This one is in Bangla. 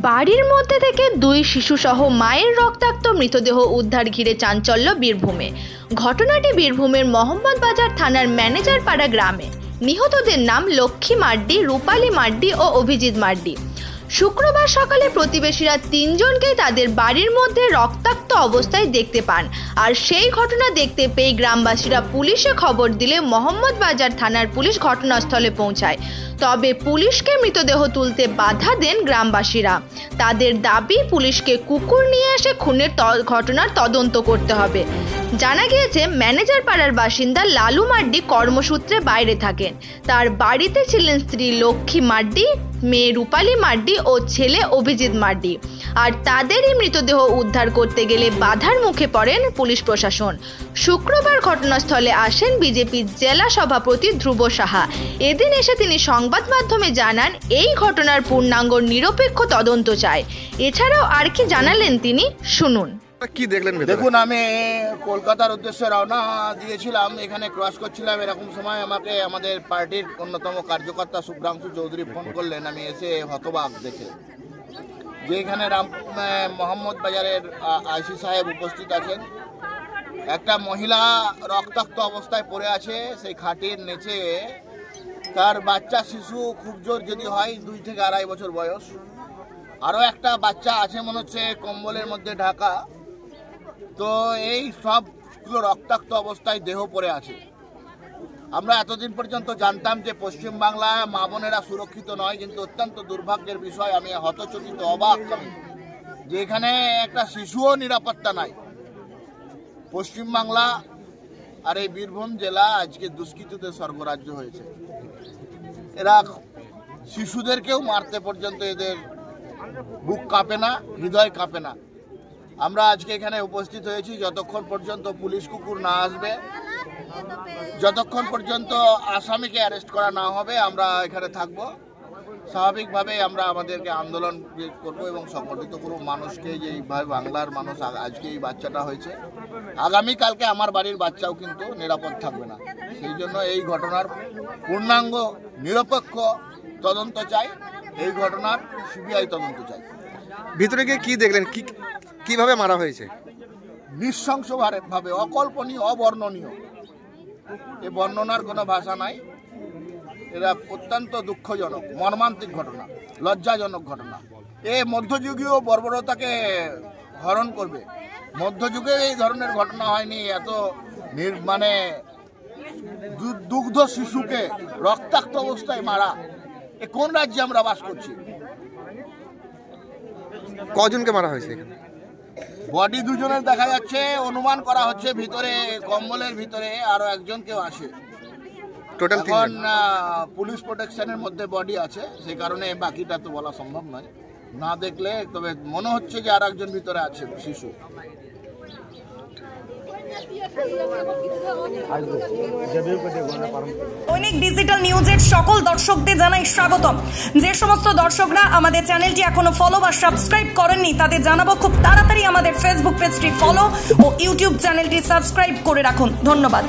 বাড়ির মধ্যে থেকে দুই শিশুসহ মায়ের রক্তাক্ত মৃতদেহ উদ্ধার ঘিরে চাঞ্চল্য বীরভূমে। ঘটনাটি বীরভূমের মোহাম্মদবাজার থানার ম্যানেজারপাড়া গ্রামে। নিহতদের নাম লক্ষ্মী মার্ডি, রূপালী মার্ডি ও অভিজিৎ মার্ডি। শুক্রবার সকালে প্রতিবেশীরা তিনজনকেই তাদের বাড়ির মধ্যে রক্তাক্ত অবস্থায় দেখতে পান। আর সেই ঘটনা দেখতে পেয়ে গ্রামবাসীরা পুলিশে খবর দিলে মোহাম্মদবাজার থানার পুলিশ ঘটনাস্থলে পৌঁছায়। তবে পুলিশকে মৃতদেহ তুলতে বাধা দেন গ্রামবাসীরা। তাদের দাবি পুলিশকে কুকুর নিয়ে এসে খুনের ঘটনার তদন্ত করতে হবে। জানা গিয়েছে ম্যানেজারপাড়ার বাসিন্দা লালু মার্ডি কর্মসূত্রে বাইরে থাকেন। তার বাড়িতে ছিলেন স্ত্রী লক্ষ্মী মার্ডি, মেয়ে রূপালী মার্ডি ও ছেলে অভিজিৎ মার্ডি। আর তাদেরই মৃতদেহ উদ্ধার করতে গেলে বাধার মুখে পড়েন পুলিশ প্রশাসন। শুক্রবার ঘটনাস্থলে আসেন বিজেপির জেলা সভাপতি ধ্রুব সাহা। এদিন এসে তিনি সংবাদ মাধ্যমে জানান এই ঘটনার পূর্ণাঙ্গ নিরপেক্ষ তদন্ত চায়। এছাড়াও আর কি জানালেন তিনি, শুনুন। কি দেখলেন? দেখুন, আমি কলকাতার উদ্দেশ্যে রওনা দিয়েছিলাম। এখানে ক্রস করছিলাম, এরকম সময় আমাকে আমাদের পার্টির অন্যতম কার্যকর্তা শুভ্রাংশু চৌধুরী ফোন করলেন। আমি এসে হতবাক দেখে যে এখানে মোহাম্মদবাজারের আইসি সাহেব উপস্থিত আছেন। একটা মহিলা রক্তাক্ত অবস্থায় পড়ে আছে সেই খাটির নিচে। তার বাচ্চা শিশু খুব জোর যদি হয় 2 থেকে 2.5 বছর বয়স। আরও একটা বাচ্চা আছে মনে হচ্ছে কম্বলের মধ্যে ঢাকা। তো এই সবগুলো রক্তাক্ত অবস্থায় দেহ পড়ে আছে। আমরা এতদিন পর্যন্ত জানতাম যে পশ্চিমবাংলায় মা বোনেরা সুরক্ষিত নয়, কিন্তু অত্যন্ত দুর্ভাগ্যের বিষয়, আমি হতচকিত, অবাক আমি যে এখানে একটা শিশুও নিরাপত্তা নাই। পশ্চিমবাংলা আর এই বীরভূম জেলা আজকে দুষ্কৃতীদের স্বর্গরাজ্য হয়েছে। এরা শিশুদেরকেও মারতে পর্যন্ত এদের বুক কাঁপে না, হৃদয় কাঁপে না। আমরা আজকে এখানে উপস্থিত হয়েছি যতক্ষণ পর্যন্ত পুলিশ কুকুর না আসবে, যতক্ষণ পর্যন্ত আসামিকে অ্যারেস্ট করা না হবে আমরা এখানে থাকব। স্বাভাবিকভাবে আমরা আমাদেরকে আন্দোলন করব এবং সংগঠিত করব মানুষকে, যে এইভাবে বাংলার মানুষ আজকে এই বাচ্চাটা হয়েছে, আগামীকালকে আমার বাড়ির বাচ্চাও কিন্তু নিরাপদ থাকবে না। সেই জন্য এই ঘটনার পূর্ণাঙ্গ নিরপেক্ষ তদন্ত চাই, এই ঘটনার সিবিআই তদন্ত চাই। ভিতরে গিয়ে কি দেখলেন, কিভাবে মারা হয়েছে? নৃশংসভাবে, অকল্পনীয়, অবর্ণনীয়। এ বর্ণনার কোনো ভাষা নাই। এরা অত্যন্ত দুঃখজনক, মর্মান্তিক ঘটনা, লজ্জাজনক ঘটনা। এ মধ্যযুগীয় বর্বরতাকে হরণ করবে। মধ্যযুগে এই ধরনের ঘটনা হয়নি। এত মানে দুগ্ধ শিশুকে রক্তাক্ত অবস্থায় মারা, এ কোন রাজ্যে আমরা বাস করছি? কজনকে মারা হয়েছে এখানে? বডি 2 জনের দেখা যাচ্ছে, অনুমান করা হচ্ছে ভিতরে কম্বলের ভিতরে আরো একজন কেউ আসে। টোটাল এখন পুলিশ প্রোটেকশনের মধ্যে বডি আছে, সেই কারণে বাকিটা তো বলা সম্ভব নয় না দেখলে। তবে মনে হচ্ছে যে আর একজন ভিতরে আছে শিশু। দৈনিক ডিজিটাল নিউজের সকল দর্শকদের জানাই স্বাগতম। যে সমস্ত দর্শকরা আমাদের চ্যানেলটি এখনো ফলো বা সাবস্ক্রাইব করেননি তাদের জানাবো খুব তাড়াতাড়ি আমাদের ফেসবুক পেজটি ফলো ও ইউটিউব চ্যানেলটি সাবস্ক্রাইব করে রাখুন। ধন্যবাদ।